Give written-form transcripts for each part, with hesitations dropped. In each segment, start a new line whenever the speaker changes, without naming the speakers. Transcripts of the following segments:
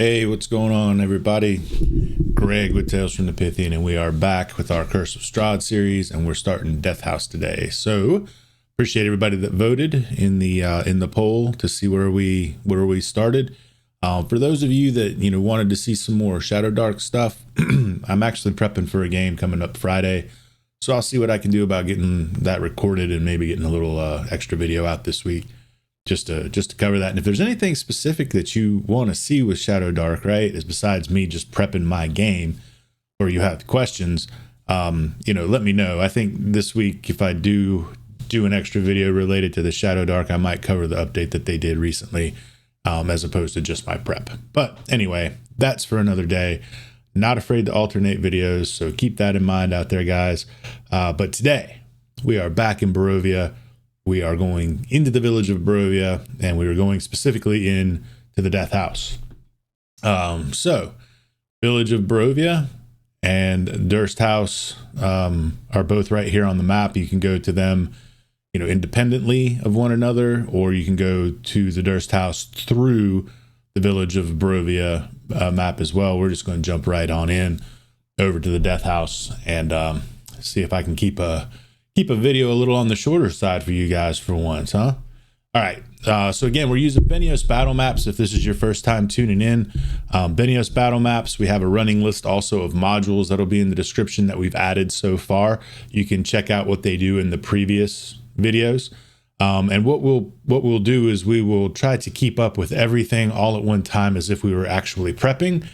Hey, what's going on, everybody? Greg with Tales from the Pythian, and we are back with our Curse of Strahd series, and we're starting Death House today. So, appreciate everybody that voted in the poll to see where we started. For those of you that wanted to see some more Shadow Dark stuff, I'm actually prepping for a game coming up Friday, so I'll see what I can do about getting that recorded and maybe getting a little extra video out this week. Just to cover that. And if there's anything specific that you want to see with Shadow Dark, right, is besides me just prepping my game, or you have questions, let me know. I think this week, if I do an extra video related to the Shadow Dark, I might cover the update that they did recently, as opposed to just my prep. But anyway, that's for another day. Not afraid to alternate videos, so keep that in mind out there, guys. But today, we are back in Barovia. We are going into the village of Barovia, and we are going specifically in to the Death House. So, village of Barovia and Durst House are both right here on the map. You can go to them, independently of one another, or you can go to the Durst House through the village of Barovia map as well. We're just going to jump right on in over to the Death House and see if I can keep a video a little on the shorter side for you guys for once, huh? All right. So again, we're using Beneos Battlemaps. If this is your first time tuning in, Beneos Battlemaps, we have a running list also of modules that'll be in the description that we've added so far. You can check out what they do in the previous videos. And what we'll do is we will try to keep up with everything all at one time as if we were actually prepping,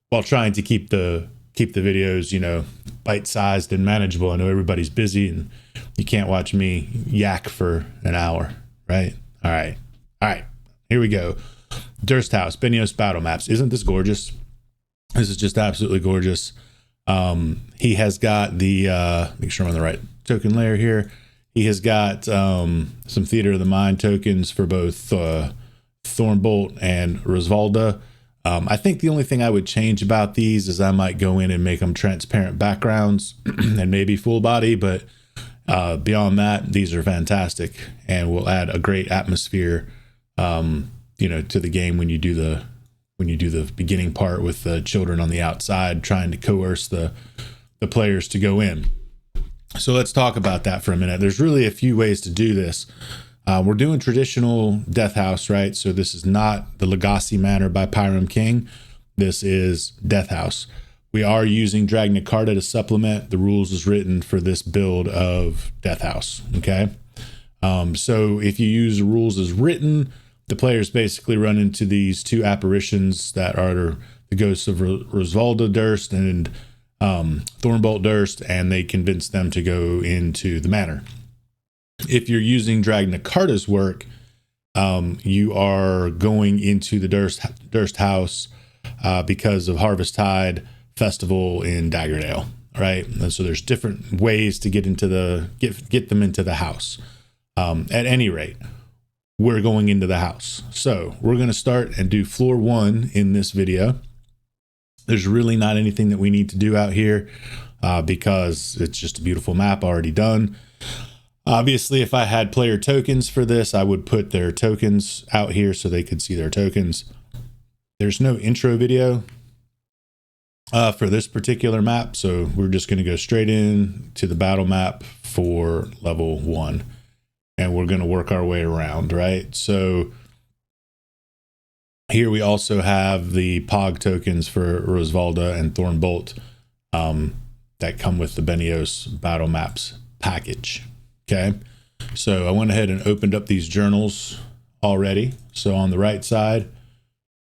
while trying to keep the videos, bite-sized and manageable. I know everybody's busy and you can't watch me yak for an hour, right? All right. Here we go. Durst House, Beneos Battlemaps. Isn't this gorgeous? This is just absolutely gorgeous. He has got the, make sure I'm on the right token layer here. He has got some Theater of the Mind tokens for both Thornbolt and Rosvalda. I think the only thing I would change about these is I might go in and make them transparent backgrounds and maybe full body, but beyond that, these are fantastic and will add a great atmosphere, to the game when you do the beginning part with the children on the outside trying to coerce the players to go in. So let's talk about that for a minute. There's really a few ways to do this. We're doing traditional Death House, right? So this is not the Legacy Manor by Pyram King. This is Death House. We are using Dragnacarta to supplement the rules as written for this build of Death House, okay? So if you use the rules as written, the players basically run into these two apparitions that are the ghosts of Rosvalda Durst and Thornbolt Durst, and they convince them to go into the manor. If you're using Dragnacarta's work, you are going into the Durst House because of Harvesttide Festival in Daggerdale, right? And so there's different ways to get into get them into the house. At any rate, we're going into the house. So we're going to start and do floor 1 in this video. There's really not anything that we need to do out here because it's just a beautiful map already done. Obviously, if I had player tokens for this, I would put their tokens out here so they could see their tokens. There's no intro video for this particular map, so we're just going to go straight in to the battle map for level 1, and we're going to work our way around, right? So here we also have the POG tokens for Rosvalda and Thornbolt that come with the Beneos Battlemaps package. Okay, so I went ahead and opened up these journals already. So on the right side,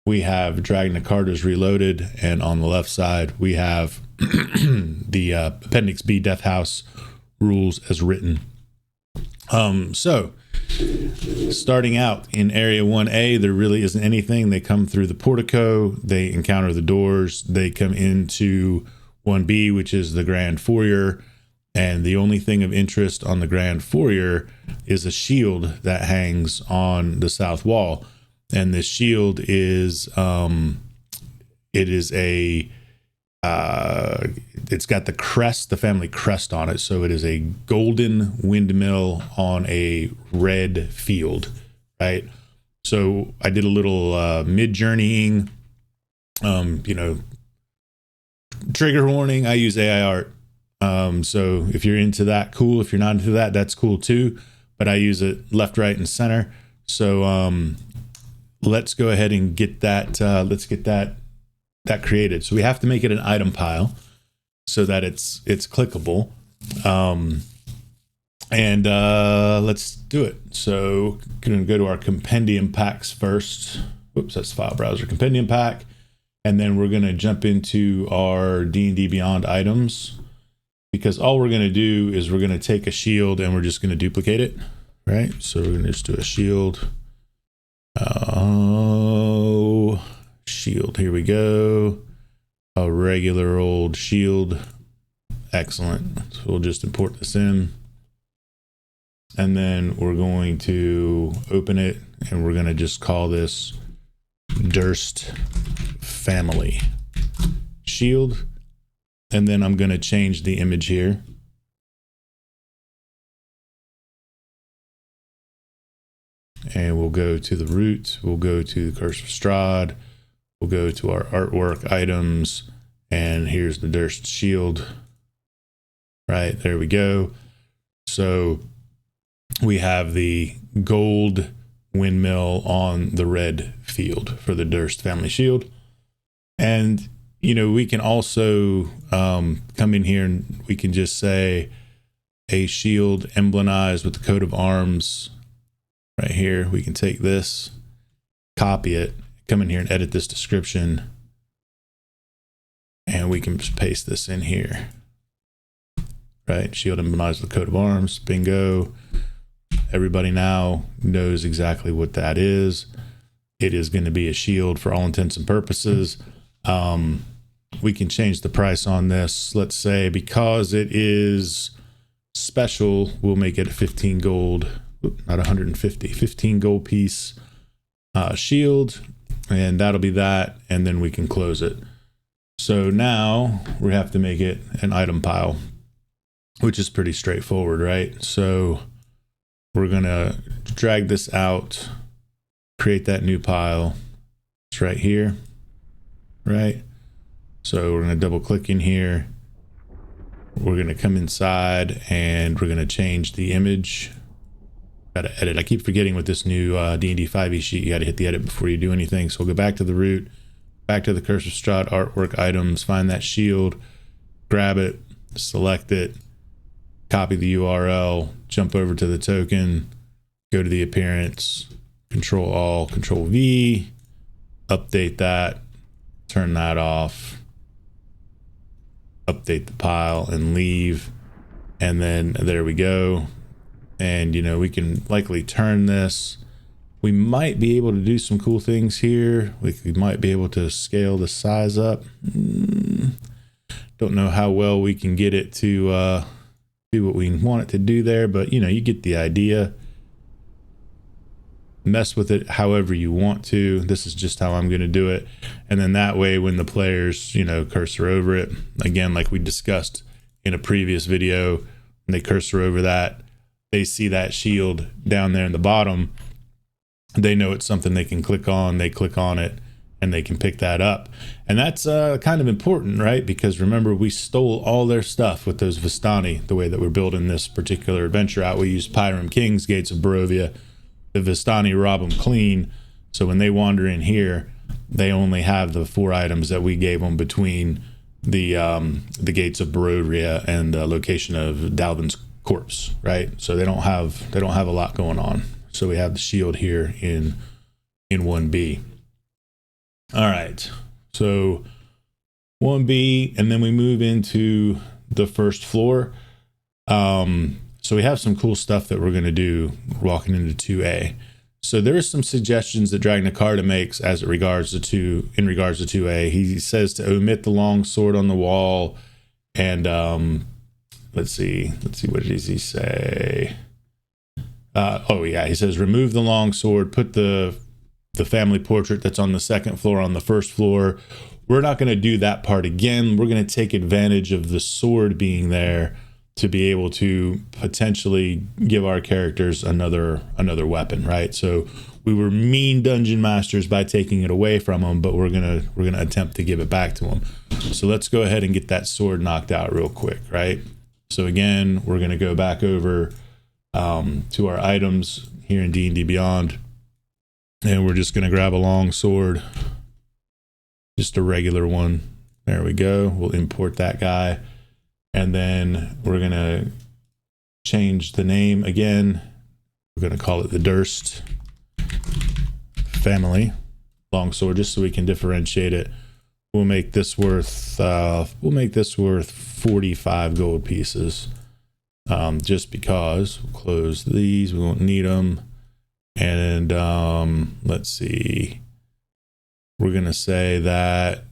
we have Dragnacarta's Reloaded, and on the left side, we have the Appendix B Death House rules as written. So starting out in Area 1A, there really isn't anything. They come through the portico, they encounter the doors, they come into 1B, which is the Grand Foyer. And the only thing of interest on the Grand Foyer is a shield that hangs on the south wall. And this shield is, it's got the crest, the family crest on it. So it is a golden windmill on a red field, right? So I did a little mid-journeying You know, trigger warning, I use AI art. So if you're into that, cool. If you're not into that, that's cool too. But I use it left, right, and center. So let's go ahead and get that. Let's get that created. So we have to make it an item pile so that it's clickable. And let's do it. So going to go to our compendium packs first. Whoops, that's file browser compendium pack. And then we're going to jump into our D&D Beyond items, because all we're going to do is we're going to take a shield and we're just going to duplicate it, right? So we're going to just do a shield. Shield, here we go. A regular old shield. Excellent. So we'll just import this in. And then we're going to open it and we're going to just call this Durst Family Shield. And then I'm going to change the image here. And we'll go to the root. We'll go to the Curse of Strahd. We'll go to our artwork items. And here's the Durst Shield. Right, there we go. So we have the gold windmill on the red field for the Durst Family Shield. And, you know, we can also come in here and we can just say a shield emblemized with the coat of arms right here. We can take this, copy it, come in here and edit this description. And we can just paste this in here. Right, shield emblemized with the coat of arms, bingo. Everybody now knows exactly what that is. It is going to be a shield for all intents and purposes. We can change the price on this. Let's say because it is special, we'll make it a 15 gold, not 150, 15 gold piece shield. And that'll be that. And then we can close it. So now we have to make it an item pile, which is pretty straightforward, right? So we're going to drag this out, create that new pile. It's right here, right? So we're going to double click in here. We're going to come inside and we're going to change the image. Got to edit. I keep forgetting with this new D&D 5e sheet, you got to hit the edit before you do anything. So we'll go back to the root, back to the Curse of Strahd artwork items, find that shield, grab it, select it, copy the URL, jump over to the token, go to the appearance, Control All, Control V, update that, turn that off, update the pile and leave. And then there we go. And, you know, we can likely turn this. We might be able to do some cool things here. We might be able to scale the size up. Don't know how well we can get it to do what we want it to do there, but you know, you get the idea. Mess with it however you want to. This is just how I'm going to do it. And then that way, when the players, you know, cursor over it, again, like we discussed in a previous video, when they cursor over that, they see that shield down there in the bottom. They know it's something they can click on. They click on it and they can pick that up. And that's kind of important, right? Because remember, we stole all their stuff with those Vistani, the way that we're building this particular adventure out. We used Pyram King's Gates of Barovia. The Vistani rob them clean. So when they wander in here, they only have the 4 items that we gave them between the Gates of Barovia and the location of Dalvin's corpse, right? So they don't have a lot going on. So we have the shield here in 1B. All right, so 1B, and then we move into the first floor. So we have some cool stuff that we're going to do walking into 2A. So there are some suggestions that Dragnacarta makes in regards to 2A. He says to omit the long sword on the wall, and let's see, what does he say? He says remove the long sword, put the family portrait that's on the second floor on the first floor. We're not going to do that part again. We're going to take advantage of the sword being there to be able to potentially give our characters another weapon, right? So we were mean dungeon masters by taking it away from them, but we're gonna attempt to give it back to them. So let's go ahead and get that sword knocked out real quick, right? So again, we're gonna go back over to our items here in D&D Beyond, and we're just gonna grab a long sword, just a regular one. There we go. We'll import that guy, and then we're gonna change the name again. We're gonna call it the Durst Family Longsword, just so we can differentiate it. We'll make this worth 45 gold pieces, just because. We'll close these, we won't need them. And let's see, we're gonna say that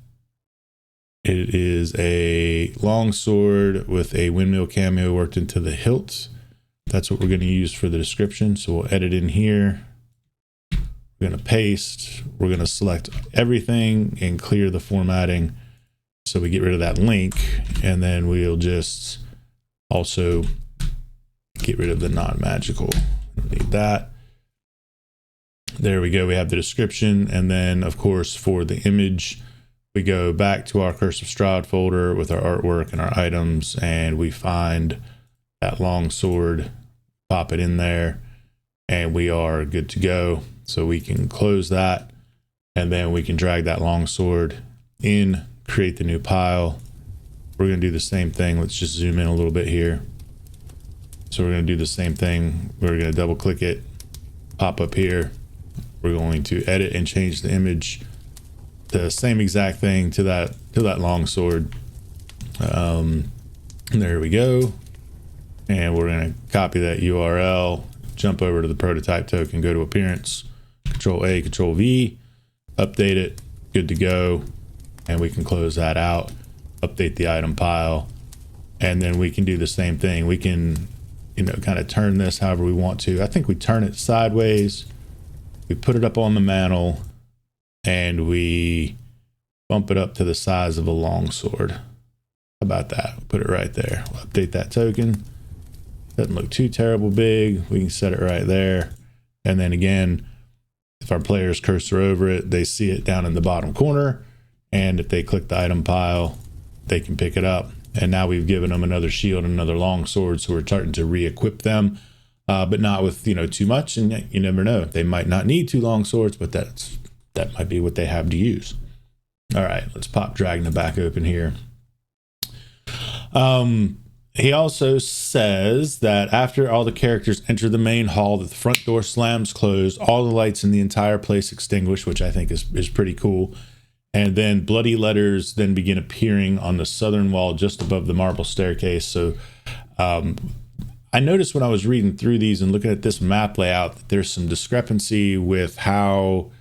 it is a longsword with a windmill cameo worked into the hilt. That's what we're going to use for the description. So we'll edit in here. We're going to paste. We're going to select everything and clear the formatting, so we get rid of that link. And then we'll just also get rid of the non-magical. Don't need that. There we go. We have the description. And then, of course, for the image, we go back to our Curse of Strahd folder with our artwork and our items, and we find that long sword, pop it in there, and we are good to go. So we can close that, and then we can drag that long sword in, create the new pile. We're going to do the same thing. Let's just zoom in a little bit here. So we're going to do the same thing. We're going to double click it, pop up here. We're going to edit and change the image, the same exact thing to that long sword. There we go. And we're going to copy that URL, jump over to the prototype token, go to appearance, Control A, Control V, update it, good to go. And we can close that out, update the item pile, and then we can do the same thing. We can, kind of turn this however we want to. I think we turn it sideways, we put it up on the mantle, and we bump it up to the size of a longsword. How about that? Put it right there. We'll update that token. Doesn't look too terrible big. We can set it right there. And then again, if our players cursor over it, they see it down in the bottom corner. And if they click the item pile, they can pick it up. And now we've given them another shield and another long sword. So we're starting to re-equip them, but not with, too much. And you never know. They might not need 2 long swords, but that might be what they have to use. All right, let's pop Dragna back open here. He also says that after all the characters enter the main hall, that the front door slams closed, all the lights in the entire place extinguish, which I think is pretty cool. And then bloody letters then begin appearing on the southern wall just above the marble staircase. So I noticed when I was reading through these and looking at this map layout that there's some discrepancy with how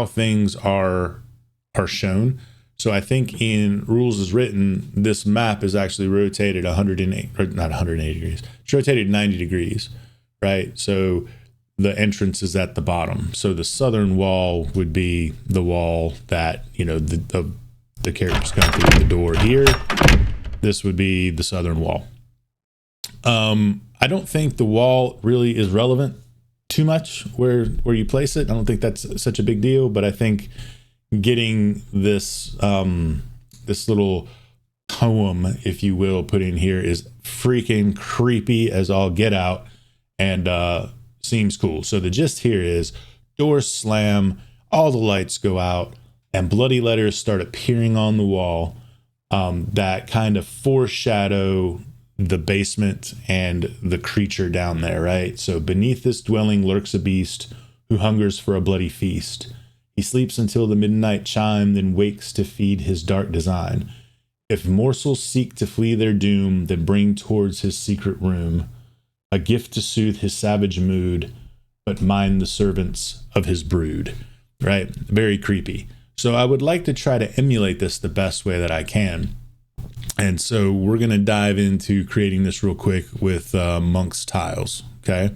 things are shown. So I think in rules as written, this map is actually rotated 108, or not 180 degrees. It's rotated 90 degrees, right? So the entrance is at the bottom. So the southern wall would be the wall that, the characters come through the door here. This would be the southern wall. I don't think the wall really is relevant too much where you place it. I don't think that's such a big deal, but I think getting this this little poem, if you will, put in here is freaking creepy as all get out, and seems cool. So the gist here is doors slam, all the lights go out, and bloody letters start appearing on the wall that kind of foreshadow the basement and the creature down there, right? So beneath this dwelling lurks a beast who hungers for a bloody feast. He sleeps until the midnight chime, then wakes to feed his dark design. If morsels seek to flee their doom, then bring towards his secret room a gift to soothe his savage mood, but mind the servants of his brood. Right? Very creepy. So I would like to try to emulate this the best way that I can. And so we're going to dive into creating this real quick with Monk's tiles. Okay.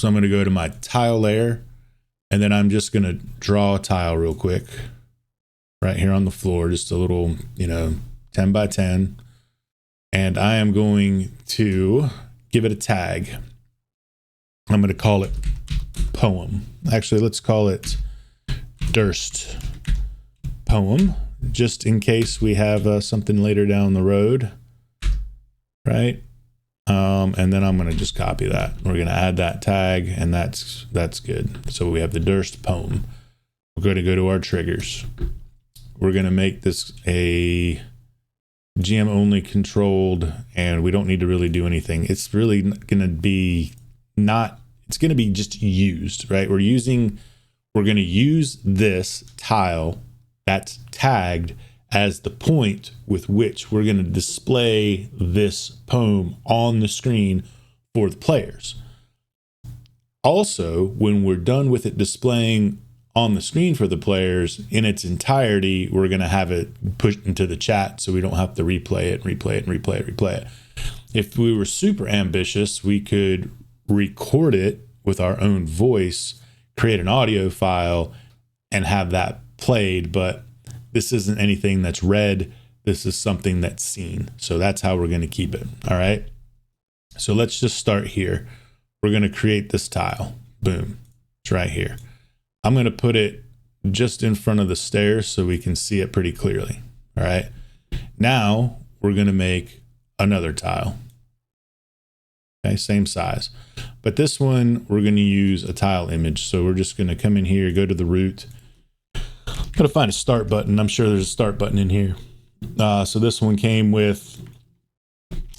So I'm going to go to my tile layer, and then I'm just going to draw a tile real quick right here on the floor, just a little, 10 by 10. And I am going to give it a tag. I'm going to call it poem. Actually, let's call it Durst poem, just in case we have something later down the road, right? And then I'm going to just copy that. We're going to add that tag, and that's good. So we have the Durst poem. We're going to go to our triggers. We're going to make this a GM only controlled, and we don't need to really do anything. It's really going to be it's going to be just used, right? We're going to use this tile that's tagged as the point with which we're going to display this poem on the screen for the players. Also, when we're done with it displaying on the screen for the players in its entirety, we're going to have it pushed into the chat so we don't have to replay it. If we were super ambitious, we could record it with our own voice, create an audio file, and have that played, but this isn't anything that's read. This is something that's seen. So that's how we're going to keep it. All right. So let's just start here. We're going to create this tile. Boom. It's right here. I'm going to put it just in front of the stairs so we can see it pretty clearly. All right. Now we're going to make another tile. Okay. Same size, but this one we're going to use a tile image. So we're just going to come in here, go to the root. I'm going to find a start button. I'm sure there's a start button in here. So this one came with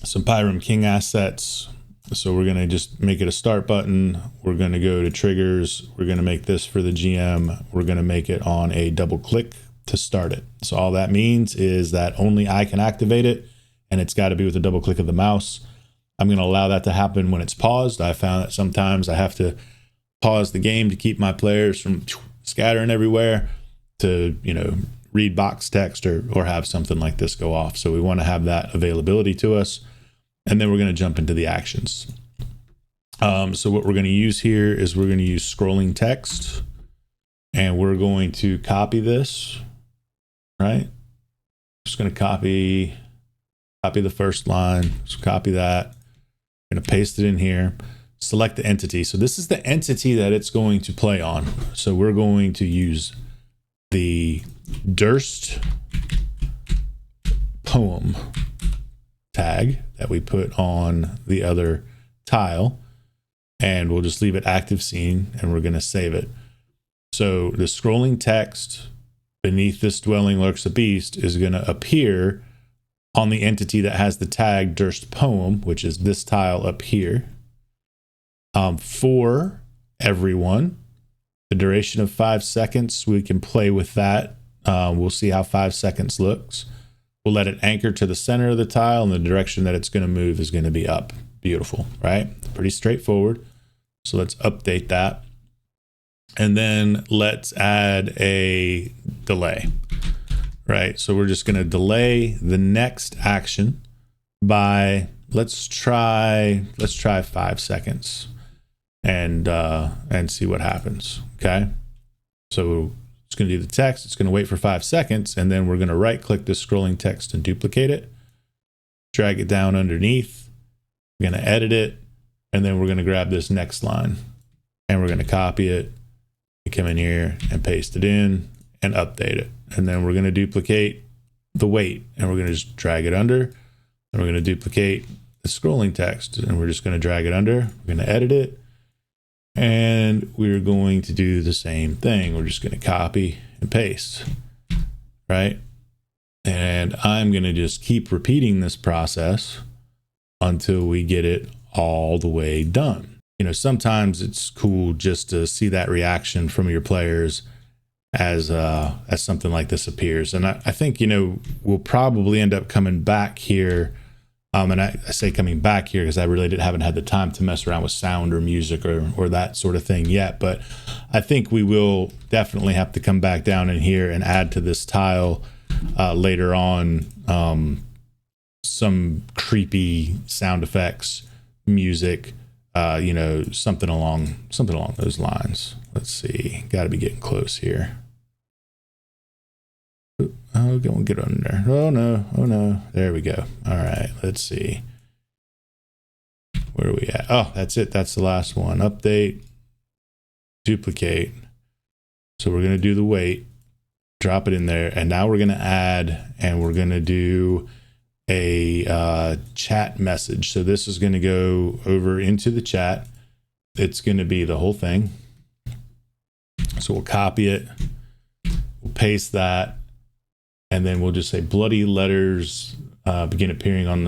some Pyram King assets. So we're going to just make it a start button. We're going to go to triggers. We're going to make this for the GM. We're going to make it on a double click to start it. So all that means is that only I can activate it, and it's got to be with a double click of the mouse. I'm going to allow that to happen when it's paused. I found that sometimes I have to pause the game to keep my players from scattering everywhere, to, read box text or have something like this go off. So we want to have that availability to us. And then we're going to jump into the actions. So what we're going to use here is we're going to use scrolling text, and we're going to copy this, right? Just going to copy the first line. Just copy that. I'm going to paste it in here. Select the entity. So this is the entity that it's going to play on. So we're going to use the Durst poem tag that we put on the other tile, and we'll just leave it active scene, and we're going to save it. So the scrolling text beneath this dwelling lurks a beast is going to appear on the entity that has the tag Durst poem, which is this tile up here. For everyone, the duration of 5 seconds, we can play with that. We'll see how 5 seconds looks. We'll let it anchor to the center of the tile, and the direction that it's going to move is going to be up. Beautiful, right? Pretty straightforward. So let's update that. And then let's add a delay, right? So we're just going to delay the next action by, let's try 5 seconds and see what happens. Okay. So it's going to do the text. It's going to wait for 5 seconds, and then we're going to right click this scrolling text and duplicate it, drag it down underneath. We're going to edit it, and then we're going to grab this next line, and we're going to copy it. You come in here and paste it in and update it. And then we're going to duplicate the weight, and we're going to just drag it under, and we're going to duplicate the scrolling text, and we're just going to drag it under. We're going to edit it, and we're going to do the same thing. We're just going to copy and paste, right? And I'm going to just keep repeating this process until we get it all the way done. Sometimes it's cool just to see that reaction from your players as something like this appears. And I think, we'll probably end up coming back here. And I say coming back here because I really haven't had the time to mess around with sound or music or that sort of thing yet. But I think we will definitely have to come back down in here and add to this tile later on some creepy sound effects, music, something along those lines. Let's see. Got to be getting close here. Oh, go and get under there. Oh no. There we go. All right. Let's see. Where are we at? Oh, that's it. That's the last one. Update. duplicate. So we're going to do the weight, drop it in there. And now we're going to add, and we're going to do a chat message. So this is going to go over into the chat. It's going to be the whole thing. So we'll copy it, we'll paste that, and then we'll just say bloody letters begin appearing on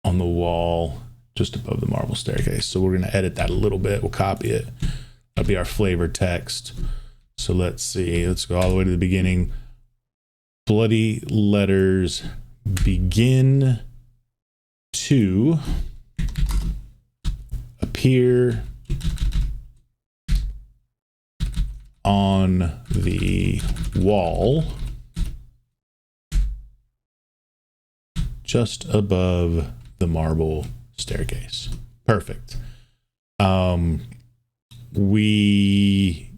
the wall just above the marble staircase. So we're going to edit that a little bit. We'll copy it. That'll be our flavor text. So let's see. Let's go all the way to the beginning. Bloody letters begin to appear on the wall just above the marble staircase. Perfect. We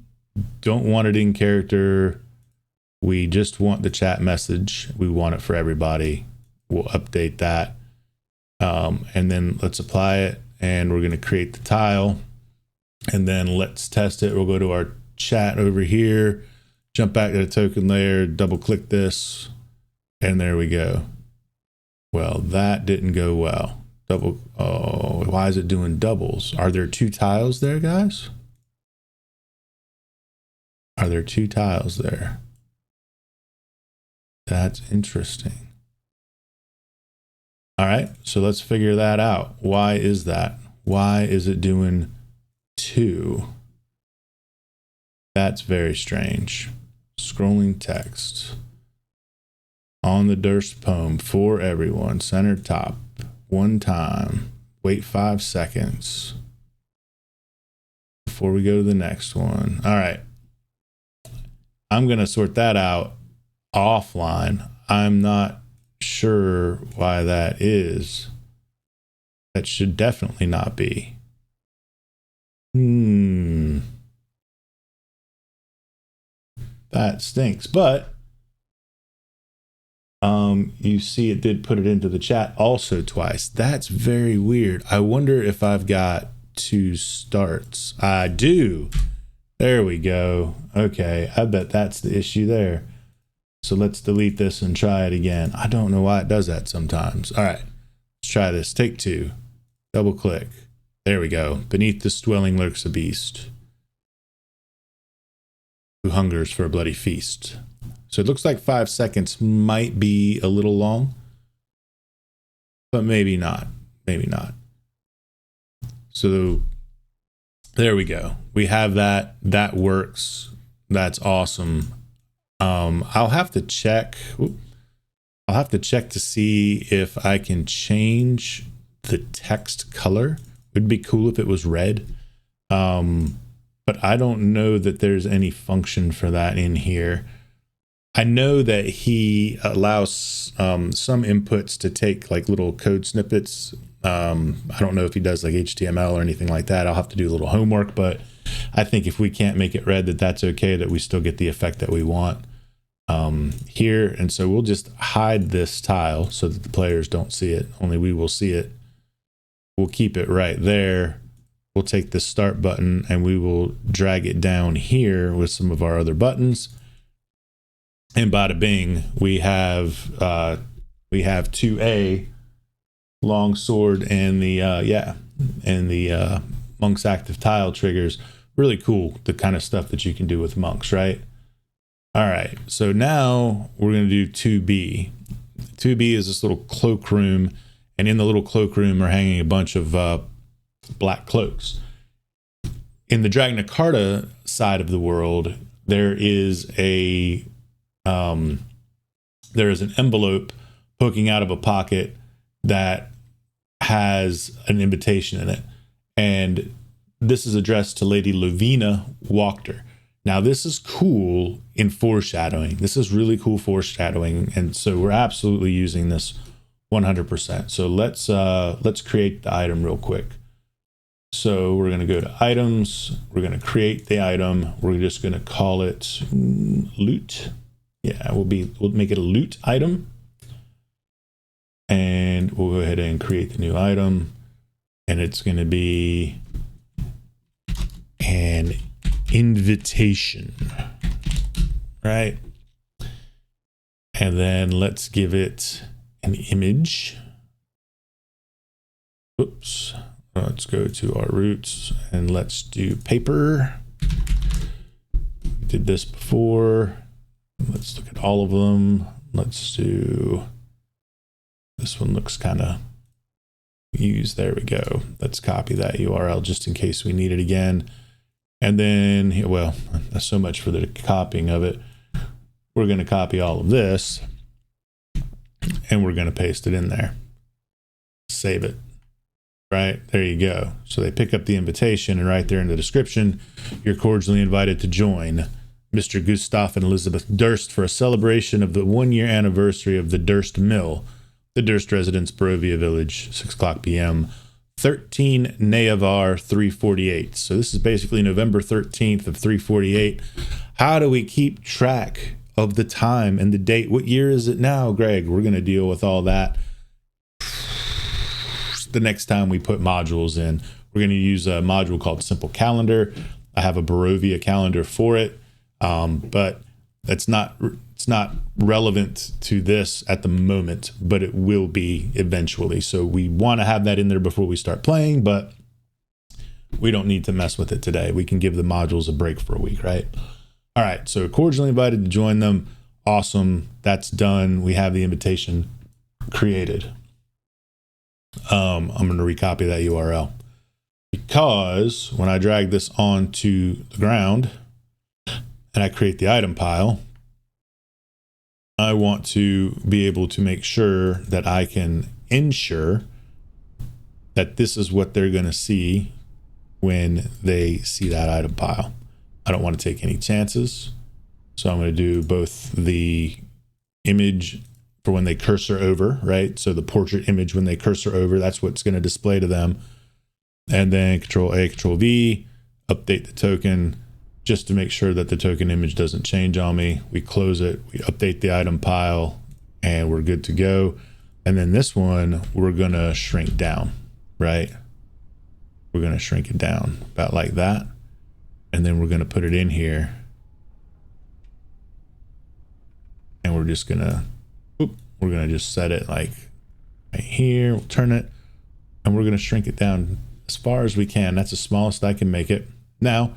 don't want it in character. We just want the chat message. We want it for everybody. We'll update that. And then let's apply it, and we're going to create the tile, and then let's test it. We'll go to our chat over here, jump back to the token layer, double click this, and there we go. Well, that didn't go well. Oh, why is it doing doubles? Are there two tiles there, guys? Are there two tiles there? That's interesting. All right, so let's figure that out. Why is that? Why is it doing two? That's very strange. Scrolling text. On the Durst poem for everyone, center top, one time, wait 5 seconds before we go to the next one. All right. I'm going to sort that out offline. I'm not sure why that is. That should definitely not be. That stinks, but you see it did put it into the chat also twice. That's very weird. I wonder if I've got two starts. I do. There we go. Okay, I bet that's the issue there. So let's delete this and try it again. I don't know why it does that sometimes. All right, let's try this. Take two. Double click. There we go. Beneath this dwelling lurks a beast who hungers for a bloody feast. So it looks like 5 seconds might be a little long, but maybe not. Maybe not. So there we go. We have that. That works. That's awesome. I'll have to check. I'll have to check to see if I can change the text color. It'd be cool if it was red. But I don't know that there's any function for that in here. I know that he allows some inputs to take like little code snippets. I don't know if he does like HTML or anything like that. I'll have to do a little homework, but I think if we can't make it red, that's okay, that we still get the effect that we want here. And so we'll just hide this tile so that the players don't see it. Only we will see it. We'll keep it right there. We'll take the start button and we will drag it down here with some of our other buttons. And bada bing, we have 2A long sword and the monk's active tile triggers. Really cool, the kind of stuff that you can do with monks, right? All right, so now we're going to do 2B. 2B is this little cloakroom, and in the little cloakroom are hanging a bunch of black cloaks. In the Dragnacarta side of the world, there is an envelope poking out of a pocket that has an invitation in it, and this is addressed to Lady Lovina Wachter. Now this is cool in foreshadowing. This is really cool foreshadowing, and so we're absolutely using this 100%. So let's create the item real quick. So we're going to go to items. We're going to create the item. We're just going to call it loot. Yeah, we'll make it a loot item, and we'll go ahead and create the new item, and it's going to be invitation, right? And then let's give it an image. Oops. Let's go to our roots and let's do paper. We did this before. Let's look at all of them. Let's do, this one looks kind of used. There we go. Let's copy that URL just in case we need it again. And then, well, that's so much for the copying of it. We're going to copy all of this and we're going to paste it in there. Save it. Right, there you go. So they pick up the invitation, and right there in the description, you're cordially invited to join Mr. Gustav and Elizabeth Durst for a celebration of the 1-year anniversary of the Durst Mill, the Durst residence, Barovia Village, 6:00 p.m., 13 Neavar 348. So this is basically November 13th of 348. How do we keep track of the time and the date? What year is it now, Greg? We're going to deal with all that the next time we put modules in. We're going to use a module called Simple Calendar. I have a Barovia calendar for it, but it's not relevant to this at the moment, but it will be eventually. So we want to have that in there before we start playing, but we don't need to mess with it today. We can give the modules a break for a week, right? All right, so cordially invited to join them. Awesome, that's done. We have the invitation created. I'm going to recopy that URL because when I drag this onto the ground and I create the item pile, I want to be able to make sure that I can ensure that this is what they're going to see when they see that item pile. I don't want to take any chances. So I'm going to do both the image for when they cursor over, right? So the portrait image when they cursor over, that's what's going to display to them. And then Control A, Control V, update the token just to make sure that the token image doesn't change on me. We close it, we update the item pile, and we're good to go. And then this one, we're going to shrink down, right? We're going to shrink it down about like that. And then we're going to put it in here. And we're just going to we're going to just set it like right here. We'll turn it and we're going to shrink it down as far as we can. That's the smallest I can make it. Now,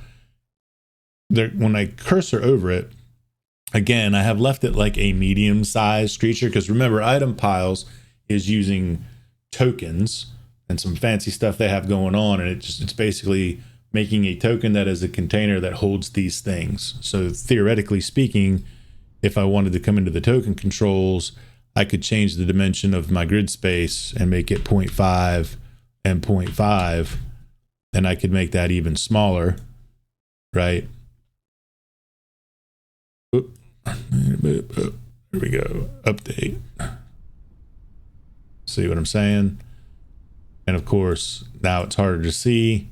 when I cursor over it, again, I have left it like a medium-sized creature because remember, item piles is using tokens and some fancy stuff they have going on, and it's basically making a token that is a container that holds these things. So theoretically speaking, if I wanted to come into the token controls, I could change the dimension of my grid space and make it 0.5 and 0.5, and I could make that even smaller, right? Oop. There we go. Update. See what I'm saying? And of course, now it's harder to see.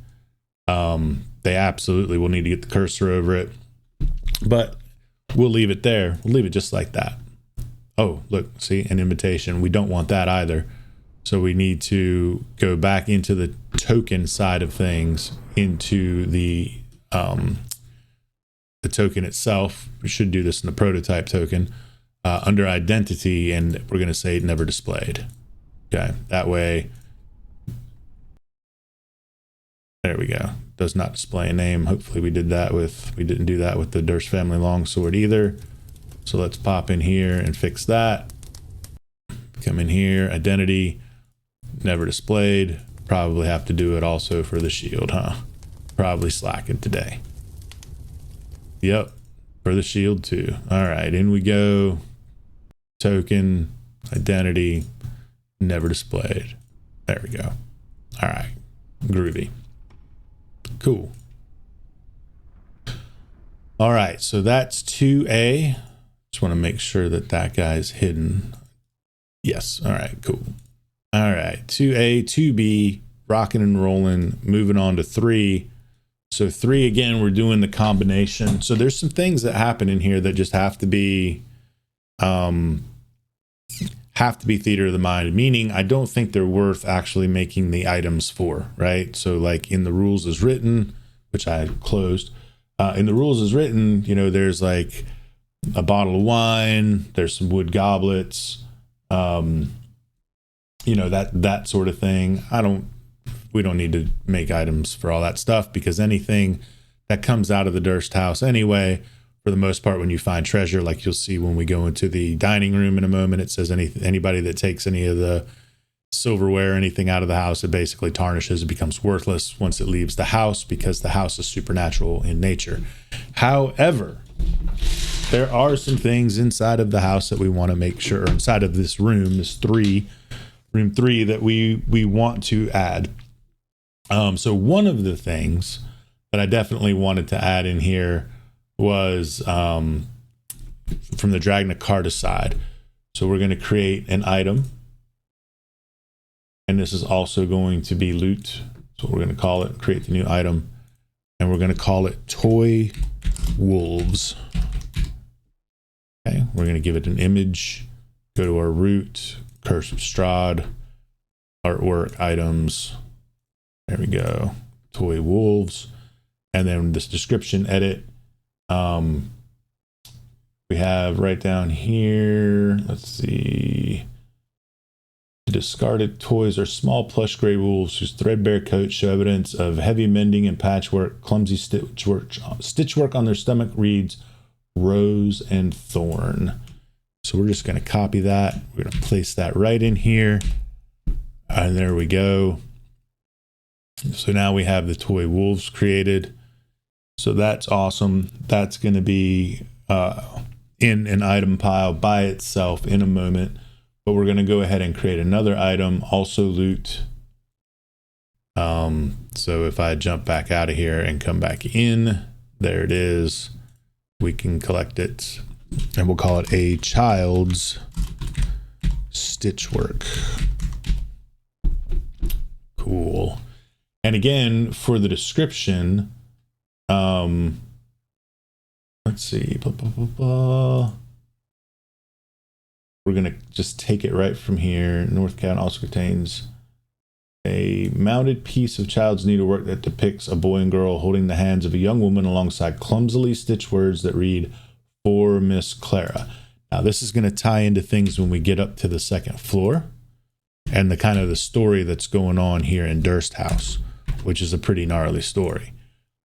They absolutely will need to get the cursor over it, but we'll leave it there. We'll leave it just like that. Oh, look, see, an invitation. We don't want that either. So we need to go back into the token side of things, into the token itself. We should do this in the prototype token under identity, and we're going to say never displayed. Okay, that way. There we go. Does not display a name. Hopefully we didn't do that with the Durst family longsword either. So let's pop in here and fix that. Come in here, identity, never displayed. Probably have to do it also for the shield, huh? Probably slacking today. Yep, for the shield too. All right, in we go. Token, identity, never displayed. There we go. All right, groovy. Cool. All right, so that's 2A. Just want to make sure that that guy's hidden. Yes. All right, cool. All right, 2A, 2B, rocking and rolling, moving on to 3. So 3, again, we're doing the combination. So there's some things that happen in here that just have to be theater of the mind, meaning I don't think they're worth actually making the items for, right? So like in the rules as written, which I closed, in the rules as written, you know, there's like a bottle of wine, there's some wood goblets, you know, that sort of thing. We don't need to make items for all that stuff, because anything that comes out of the Durst house anyway, for the most part, when you find treasure, like you'll see when we go into the dining room in a moment, it says anybody that takes any of the silverware, anything out of the house, it basically tarnishes, it becomes worthless once it leaves the house, because the house is supernatural in nature. However, there are some things inside of the house that we want to make sure, or inside of this room, room 3, that we want to add. So one of the things that I definitely wanted to add in here was from the Dragnacarta side. So we're going to create an item, and this is also going to be loot. So we're going to call it, create the new item, and we're going to call it Toy Wolves. Okay, we're going to give it an image, go to our root, Curse of Strahd, artwork, items. There we go, Toy Wolves. And then this description edit, we have right down here, let's see. The discarded toys are small plush gray wolves whose threadbare coats show evidence of heavy mending and patchwork. Clumsy stitchwork on their stomach reads Rose and Thorn. So we're just going to copy that. We're going to place that right in here. And there we go. So now we have the toy wolves created. So that's awesome. That's going to be in an item pile by itself in a moment. But we're going to go ahead and create another item, also loot. So if I jump back out of here and come back in, there it is. We can collect it, and we'll call it a child's stitchwork. Cool. And again, for the description, let's see. We're going to just take it right from here. North Cat also contains a mounted piece of child's needlework that depicts a boy and girl holding the hands of a young woman alongside clumsily stitched words that read, "For Miss Clara." Now, this is going to tie into things when we get up to the second floor and the kind of the story that's going on here in Durst House, which is a pretty gnarly story.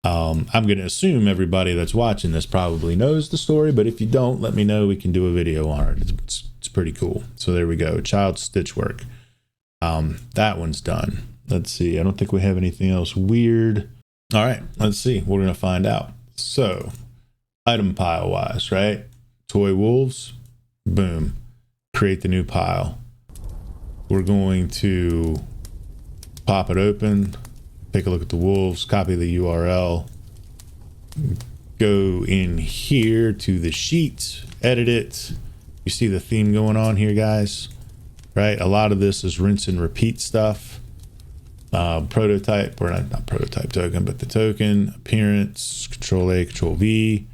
I'm going to assume everybody that's watching this probably knows the story, but if you don't, let me know. We can do a video on it. It's pretty cool. So there we go. Child stitchwork. That one's done. Let's see. I don't think we have anything else weird. All right, let's see. We're going to find out. So item pile wise, right? Toy wolves. Boom. Create the new pile. We're going to pop it open. Take a look at the wolves, copy the URL, go in here to the sheet, edit it. You see the theme going on here, guys, right? A lot of this is rinse and repeat stuff. Prototype, or not prototype token, but the token, appearance, Control A, Control V,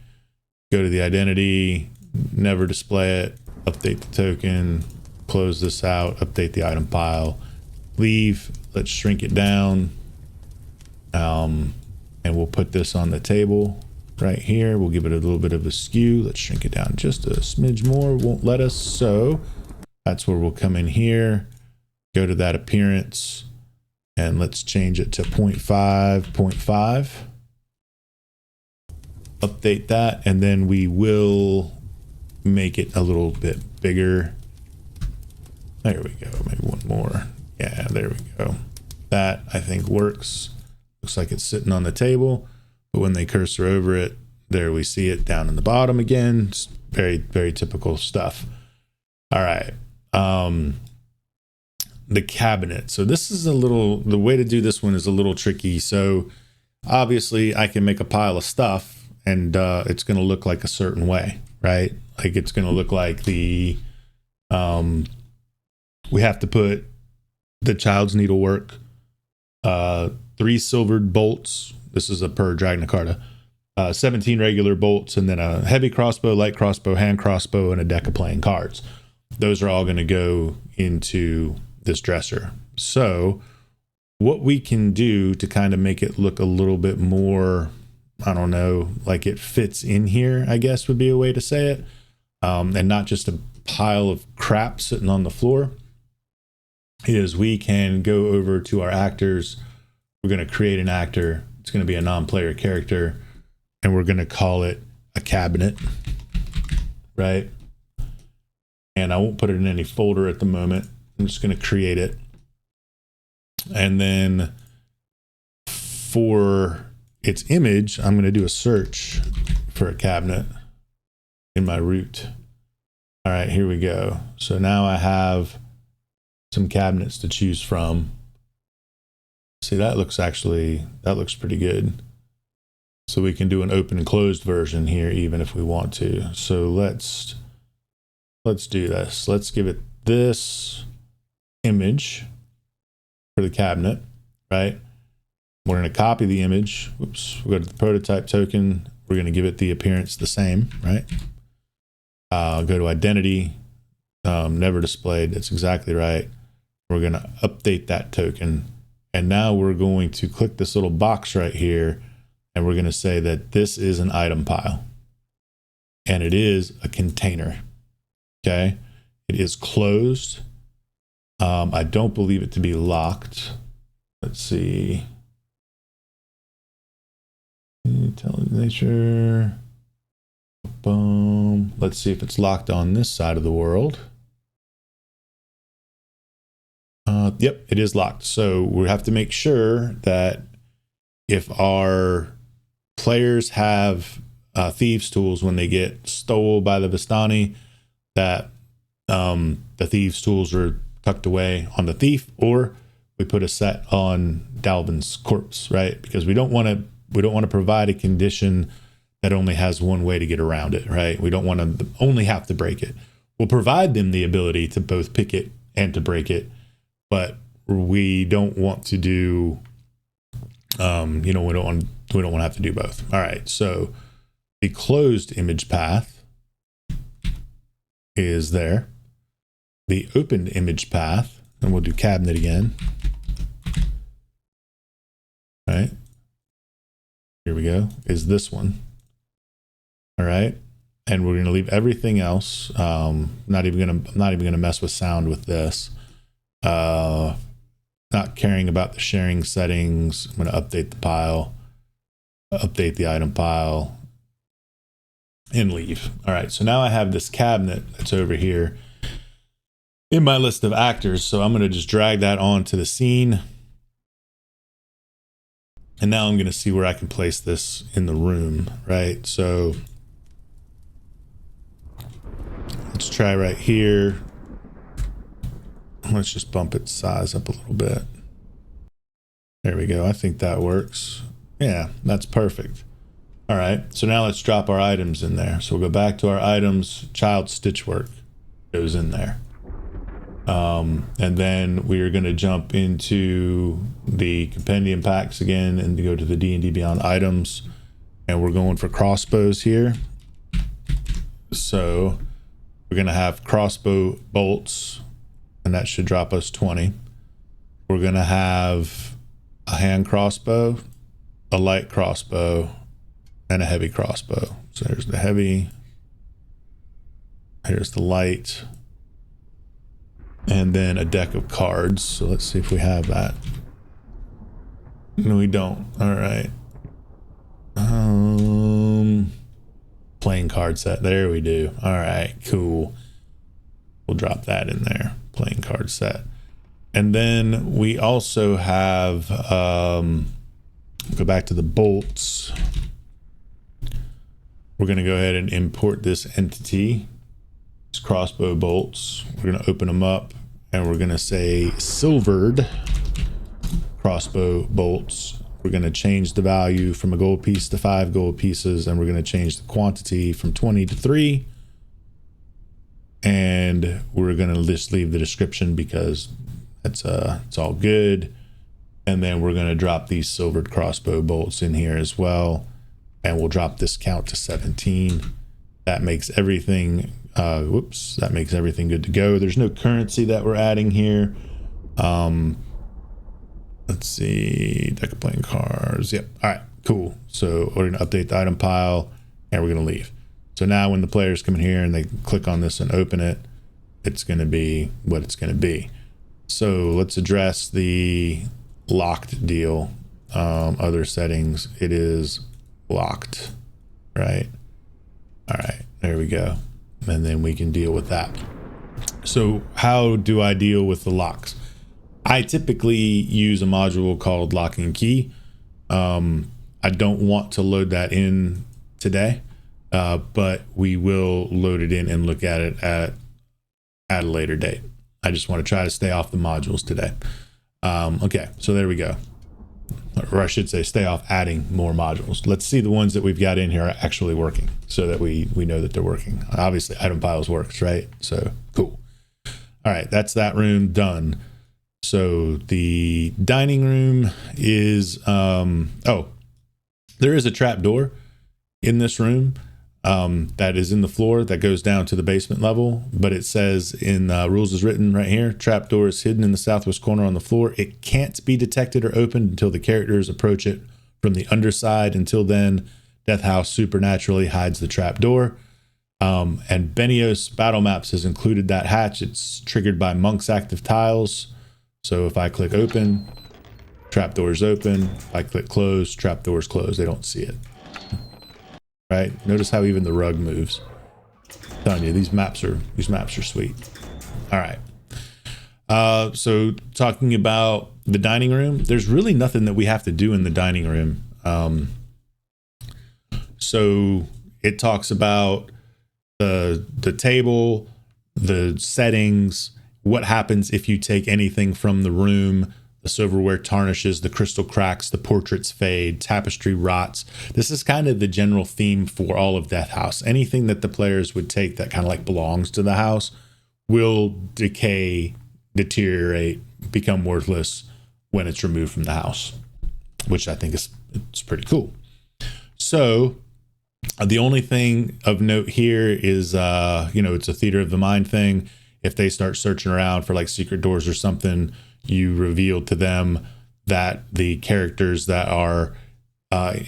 go to the identity, never display it, update the token, close this out, update the item pile, leave, let's shrink it down. And we'll put this on the table right here. We'll give it a little bit of a skew. Let's shrink it down just a smidge more. Won't let us. So that's where we'll come in here, go to that appearance, and let's change it to 0.5. Update that, and then we will make it a little bit bigger. There we go. Maybe one more. Yeah, there we go. That I think works. Looks like it's sitting on the table, but when they cursor over it, there we see it down in the bottom again. It's very, very typical stuff. All right. The cabinet. So this is the way to do this one is a little tricky. So obviously I can make a pile of stuff and it's going to look like a certain way, right? Like it's going to look like we have to put the child's needlework, 3 silvered bolts. This is a per Dragnacarta. 17 regular bolts, and then a heavy crossbow, light crossbow, hand crossbow, and a deck of playing cards. Those are all going to go into this dresser. So what we can do to kind of make it look a little bit more I don't know, like it fits in here, I guess would be a way to say it. And not just a pile of crap sitting on the floor, is we can go over to our actors. We're going to create an actor. It's going to be a non-player character, and we're going to call it a cabinet, right? And I won't put it in any folder at the moment. I'm just going to create it. And then for its image, I'm going to do a search for a cabinet in my root. All right, here we go. So now I have some cabinets to choose from. See, that looks pretty good. So we can do an open and closed version here, even if we want to. So let's do this. Let's give it this image for the cabinet, right? We're going to copy the image. Whoops. We'll go to the prototype token. We're going to give it the appearance the same, right? Go to identity, never displayed. That's exactly right. We're going to update that token. And now we're going to click this little box right here, and we're going to say that this is an item pile. And it is a container. Okay. It is closed. I don't believe it to be locked. Let's see. Intelligent nature. Boom. Let's see if it's locked on this side of the world. Yep, it is locked. So we have to make sure that if our players have thieves tools when they get stole by the Vistani, that the thieves tools are tucked away on the thief, or we put a set on Dalvin's corpse, right? Because we don't want to provide a condition that only has one way to get around it, right? We don't want to only have to break it. We'll provide them the ability to both pick it and to break it, but we don't want to do, we don't want to have to do both. All right. So the closed image path is there. The opened image path, and we'll do cabinet again. All right. Here we go, is this one. All right. And we're going to leave everything else. I'm not even going to mess with sound with this. Not caring about the sharing settings. I'm going to update the pile, update the item pile, and leave. All right. So now I have this cabinet that's over here in my list of actors. So I'm going to just drag that onto the scene. And now I'm going to see where I can place this in the room, right? So let's try right here. Let's just bump its size up a little bit. There we go. I think that works. Yeah, that's perfect. All right. So now let's drop our items in there. So we'll go back to our items. Child stitchwork goes in there. And then we are going to jump into the compendium packs again and go to the D&D Beyond items. And we're going for crossbows here. So we're going to have crossbow bolts, and that should drop us 20. We're going to have a hand crossbow, a light crossbow, and a heavy crossbow. So there's the heavy, here's the light, and then a deck of cards. So let's see if we have that. No, we don't. All right. Playing card set. There we do. All right, cool. We'll drop that in there. Playing card set. And then we also have, go back to the bolts. We're going to go ahead and import this entity. It's crossbow bolts. We're going to open them up, and we're going to say silvered crossbow bolts. We're going to change the value from a gold piece to 5 gold pieces, and we're going to change the quantity from 20 to 3. And we're going to just leave the description because it's all good. And then we're going to drop these silvered crossbow bolts in here as well. And we'll drop this count to 17. That makes everything, that makes everything good to go. There's no currency that we're adding here. Let's see, deck of playing cards. Yep. All right, Cool. So we're going to update the item pile and we're going to leave. So now when the players come in here and they click on this and open it, it's going to be what it's going to be. So let's address the locked deal. Other settings, it is locked, right? All right, there we go. And then we can deal with that. So how do I deal with the locks? I typically use a module called Lock and Key. I don't want to load that in today, but we will load it in and look at it at a later date. I just want to try to stay off the modules today. Okay, so there we go. Or I should say stay off adding more modules. Let's see the ones that we've got in here are actually working so that we know that they're working. Obviously item piles works, right? So cool. All right, that's that room done. So the dining room is, oh, there is a trap door in this room that is in the floor that goes down to the basement level, but it says in rules is written right here, trap door is hidden in the southwest corner on the floor. It can't be detected or opened until the characters approach it from the underside. Until then, Death House supernaturally hides the trap door. And Beneos Battlemaps has included that hatch. It's triggered by Monk's active tiles. So if I click open, trapdoor is open. If I click close, trapdoor is closed. They don't see it. Right? Notice how even the rug moves. I'm telling you, these maps are sweet. All right. So talking about the dining room, there's really nothing that we have to do in the dining room. So it talks about the table, the settings, what happens if you take anything from the room. The silverware tarnishes, the crystal cracks, the portraits fade, tapestry rots. This is kind of the general theme for all of Death House. Anything that the players would take that kind of like belongs to the house will decay, deteriorate, become worthless when it's removed from the house, which I think it's pretty cool. So the only thing of note here is, it's a theater of the mind thing. If they start searching around for like secret doors or something, you reveal to them that the characters that are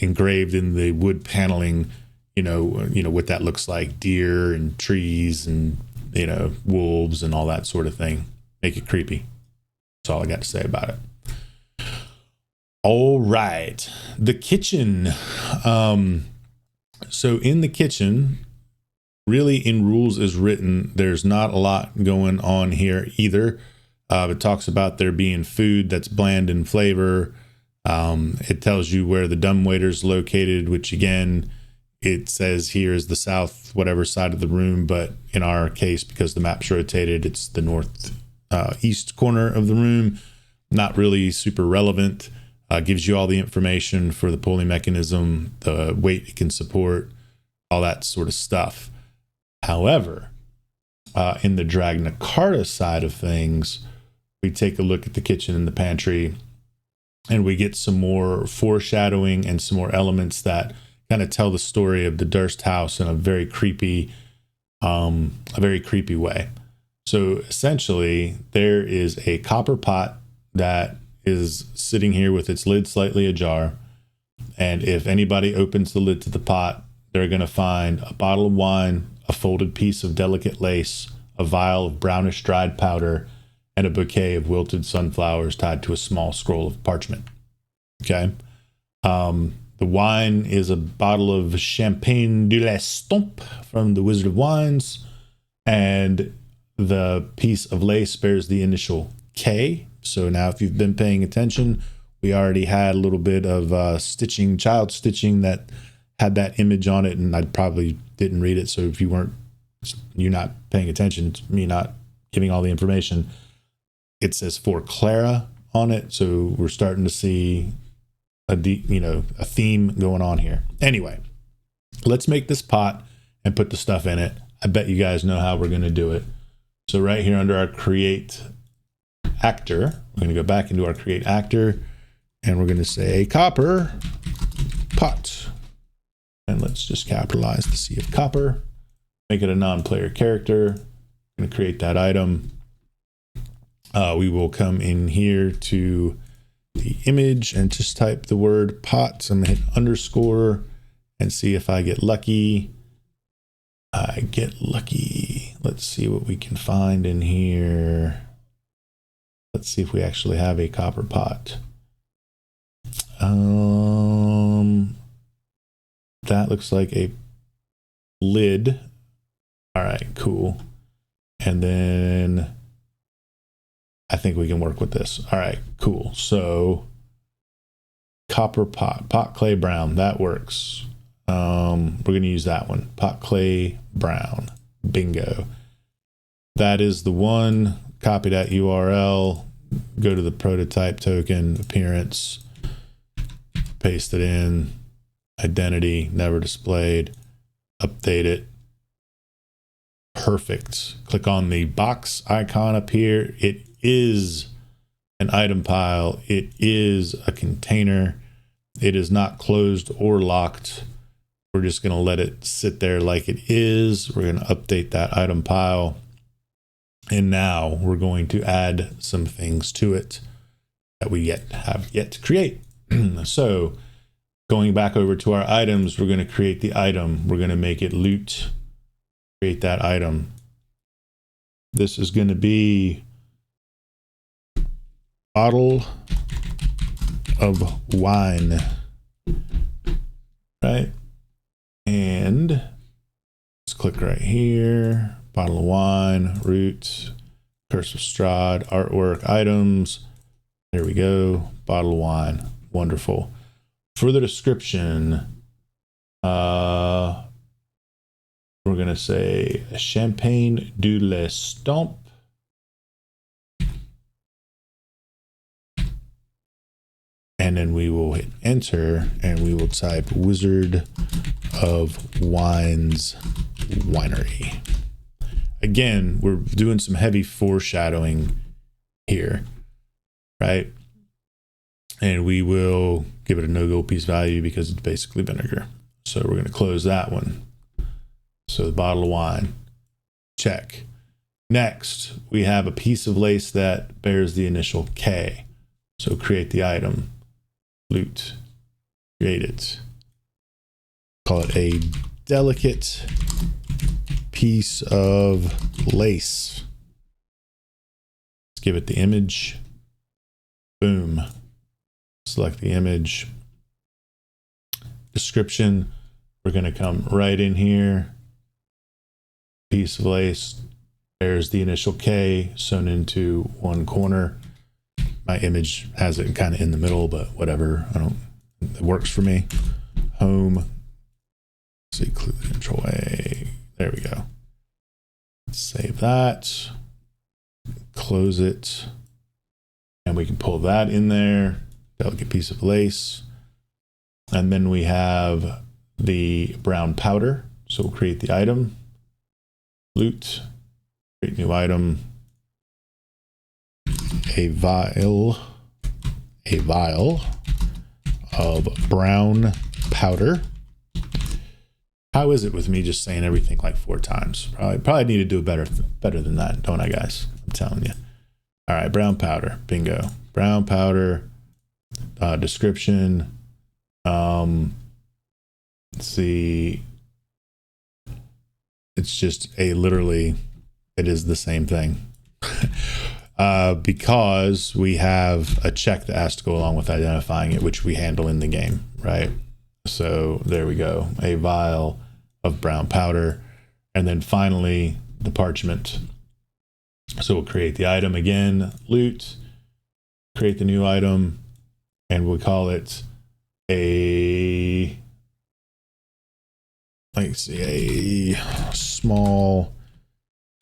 engraved in the wood paneling, what that looks like, deer and trees and, wolves and all that sort of thing. Make it creepy. That's all I got to say about it. All right. The kitchen. So in the kitchen, really in rules is written, there's not a lot going on here either. It talks about there being food that's bland in flavor. It tells you where the dumbwaiter's located, which again, it says here is the south, whatever side of the room. But in our case, because the map's rotated, it's the north east corner of the room. Not really super relevant. Gives you all the information for the pulley mechanism, the weight it can support, all that sort of stuff. However, in the Dragnacarta side of things, we take a look at the kitchen and the pantry, and we get some more foreshadowing and some more elements that kind of tell the story of the Durst house in a very creepy way. So essentially, there is a copper pot that is sitting here with its lid slightly ajar. And if anybody opens the lid to the pot, they're going to find a bottle of wine, a folded piece of delicate lace, a vial of brownish dried powder, and a bouquet of wilted sunflowers tied to a small scroll of parchment. Okay. The wine is a bottle of Champagne de l'Estompe from the Wizard of Wines, and the piece of lace bears the initial K. So now if you've been paying attention, we already had a little bit of stitching, child stitching that had that image on it, and I probably didn't read it. So if you're not paying attention, to me not giving all the information, it says for Clara on it. So we're starting to see a theme going on here. Anyway, let's make this pot and put the stuff in it. I bet you guys know how we're going to do it. So right here under our create actor, we're going to go back into our create actor, and we're going to say copper pot. And let's just capitalize the C of copper, make it a non-player character. I'm going to create that item. We will come in here to the image and just type the word pot. I'm gonna hit underscore and see if I get lucky. I get lucky. Let's see what we can find in here. Let's see if we actually have a copper pot. That looks like a lid. All right, cool. And then I think we can work with this. All right, cool. So copper pot clay brown, that works. We're going to use that one, pot clay brown. Bingo. That is the one. Copy that URL, go to the prototype token, appearance, paste it in, identity, never displayed, update it. Perfect. Click on the box icon up here. It is an item pile. It is a container. It is not closed or locked. We're just going to let it sit there like it is. We're going to update that item pile. And now we're going to add some things to it that we have yet to create. So going back over to our items, we're going to create the item. We're going to make it loot. Create that item. This is going to be bottle of wine, right? And let's click right here. Bottle of wine, root, Curse of Strahd, artwork, items. There we go. Bottle of wine. Wonderful. For the description, we're going to say champagne de l'estampe. And then we will hit enter and we will type Wizard of Wines Winery. Again, we're doing some heavy foreshadowing here, right? And we will give it a no-go piece value because it's basically vinegar. So we're going to close that one. So the bottle of wine, check. Next, we have a piece of lace that bears the initial K. So create the item, loot, create it. Call it a delicate piece of lace. Let's give it the image. Boom. Select the image. Description. We're going to come right in here. Piece of lace bears the initial K sewn into one corner. My image has it kind of in the middle, but whatever. It works for me. Home. Let's see, Control A. There we go. Save that. Close it. And we can pull that in there. Delicate piece of lace. And then we have the brown powder. So we'll create the item. Loot. Create new item. A vial of brown powder. How is it with me just saying everything like 4 times? Probably need to do better than that, don't I, guys? I'm telling you. All right, brown powder, bingo. Brown powder, description. Let's see. It's just literally, it is the same thing. Because we have a check that has to go along with identifying it, which we handle in the game, right? So there we go, a vial of brown powder. And then finally, the parchment. So we'll create the item again, loot, create the new item, and we'll call it a small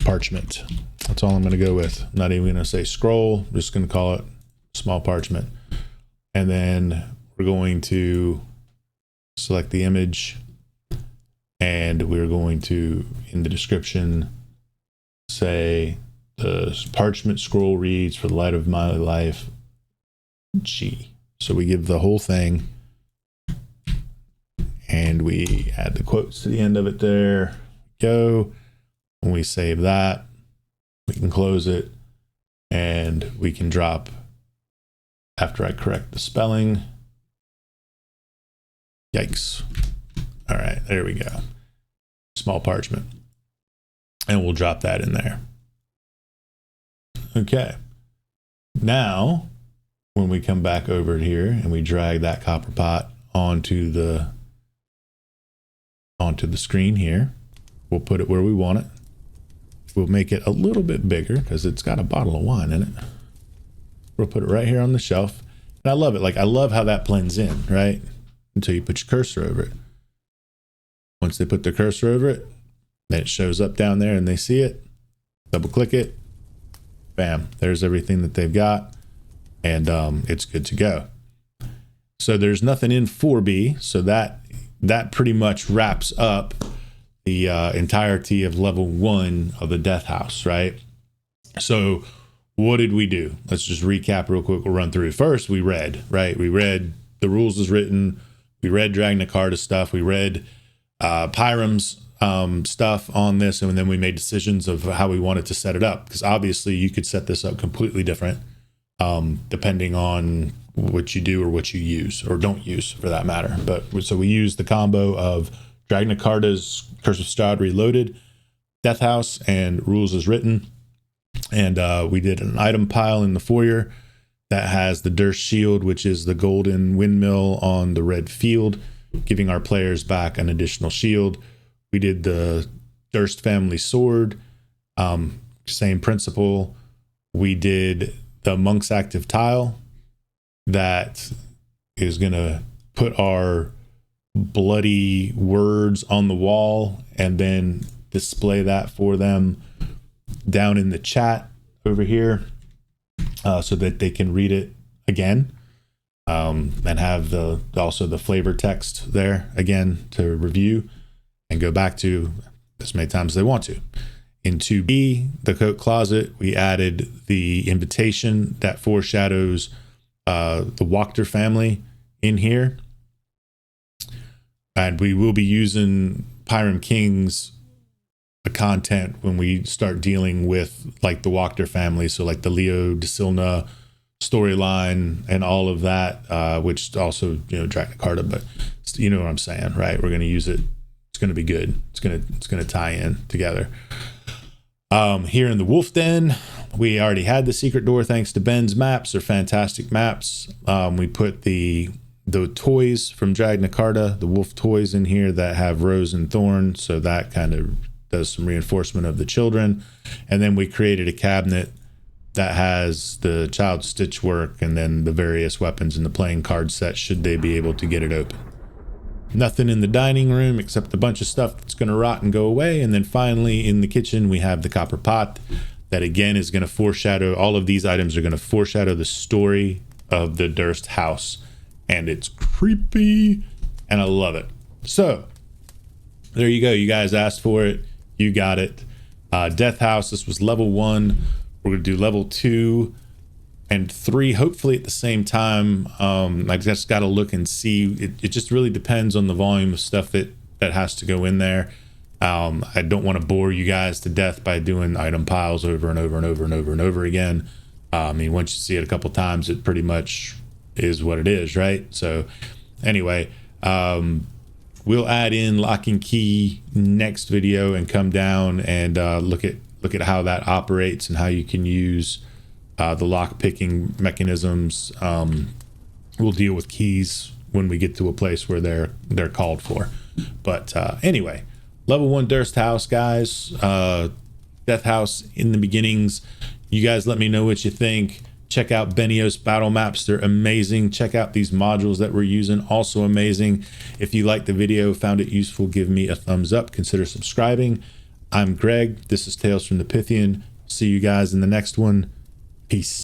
parchment. That's all I'm going to go with. I'm not even going to say scroll. I'm just going to call it small parchment. And then we're going to select the image, and we're going to, in the description, say the parchment scroll reads, "For the light of my life, G." So we give the whole thing, and we add the quotes to the end of it. There go. When we save that, we can close it, and we can drop after I correct the spelling. Yikes. All right, there we go. Small parchment. And we'll drop that in there. Okay. Now, when we come back over here and we drag that copper pot onto the screen here, we'll put it where we want it. We'll make it a little bit bigger because it's got a bottle of wine in it. We'll put it right here on the shelf. And I love it. Like, I love how that blends in, right? Until you put your cursor over it. Once they put their cursor over it, then it shows up down there and they see it. Double click it. Bam. There's everything that they've got. And it's good to go. So there's nothing in 4B. So that pretty much wraps up the entirety of level 1 of the Death House, right? So what did we do? Let's just recap real quick. We'll run through. First, we read, right? We read the rules as written. We read Dragnacarta stuff. We read Pyram's stuff on this, and then we made decisions of how we wanted to set it up, because obviously you could set this up completely different depending on what you do or what you use or don't use for that matter. But so we used the combo of Dragnacarta's Curse of Strahd Reloaded, Death House, and Rules as Written. And we did an item pile in the foyer that has the Durst Shield, which is the golden windmill on the red field, giving our players back an additional shield. We did the Durst family sword, same principle. We did the Monk's active tile that is going to put our bloody words on the wall and then display that for them down in the chat over here, so that they can read it again, and have also the flavor text there again to review and go back to as many times as they want to. In 2B, the coat closet, we added the invitation that foreshadows the Wachter family in here. And we will be using Pyram King's content when we start dealing with like the Wachter family. So like the Leo de Silna storyline and all of that, which also, you know, Dragnacarta, but you know what I'm saying, right? We're going to use it. It's going to be good. It's going to tie in together. Here in the Wolf Den, we already had the secret door thanks to Ben's maps. They're fantastic maps. We put the toys from Dragnacarta, the wolf toys in here that have rose and thorn, so that kind of does some reinforcement of the children. And then we created a cabinet that has the child stitch work and then the various weapons in the playing card set should they be able to get it open. Nothing in the dining room except a bunch of stuff that's going to rot and go away. And then finally in the kitchen, we have the copper pot that again is going to foreshadow, all of these items are going to foreshadow the story of the Durst house. And it's creepy and I love it. So there you go. You guys asked for it. You got it. Death House, this was level 1. We're going to do level 2 and 3, hopefully at the same time. I just got to look and see. It just really depends on the volume of stuff that has to go in there. I don't want to bore you guys to death by doing item piles over and over and over and over and over again. I mean, once you see it a couple times, it pretty much is what it is, right? So anyway, we'll add in lock and key next video and come down and look at how that operates and how you can use the lock picking mechanisms. We'll deal with keys when we get to a place where they're called for. But anyway, level 1 Durst House, guys. Death House in the beginnings. You guys let me know what you think. Check out Beneos Battlemaps. They're amazing. Check out these modules that we're using. Also amazing. If you liked the video, found it useful, give me a thumbs up. Consider subscribing. I'm Greg. This is Tales from the Pythian. See you guys in the next one. Peace.